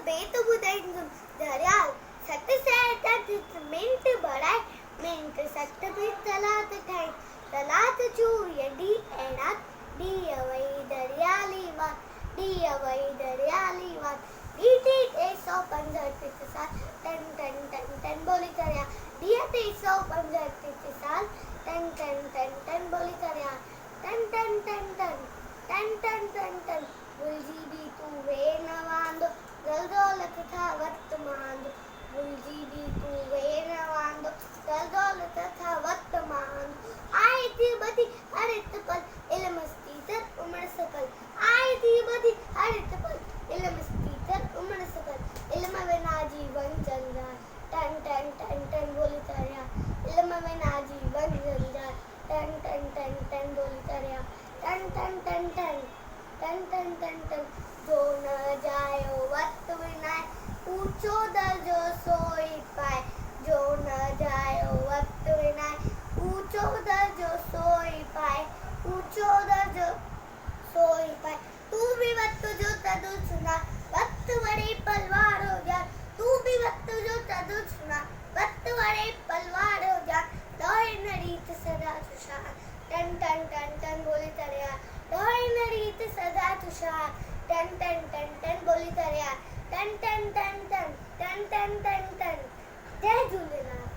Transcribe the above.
बेत ॿुधाईंदुमि दरियाल सत set mint बढ़ाए मिंट सत भी तलात ठाहे तलात चूड़िया डी एड़ा डी वई दरियाली वात डी वई दरियाली वात डी 365 साल टन टन टन टन बोली तरया डी 365 साल टन टन टन टन बोली तरया टन टन टन टन टन टन टन टन बुलजी भी तू वे न वांदो दौलत था वर्तमान बुलजी भी तू वे न वांदो दौलत था वर्तमान आई थी बदी हरित पल इल्म स्तीतर उमड़ सकल आई थी बदी हरित पल इल्म स्तीतर उमड़ सकल इल्म बिना जीवन जंजाल टन टन टन टन बोली तरया इल्म बिना जीवन जंजाल टन टन टन टन बोली तरया टन टन टन टन टन टन टन टन जो न जायो वक्त विनाय ऊंचो दर्जो सोई पाए जो न जायो वक्त विनाय ऊंचो दर्जो सोई पाए ऊंचो दर्जो सोई पाए तू भी वक्त जो तदु सुना वक्त वड़े पलवार हो जा तू भी वक्त जो तदु सुना वक्त वड़े पलवार हो जा दोय नरीत सदा तुषार टन टन टन टन बोली तरया दोय नरीत सदा तुषार टन टन टन टन बोली तरया टन टन टन टन टन टन टन टन जय झूलेलाल।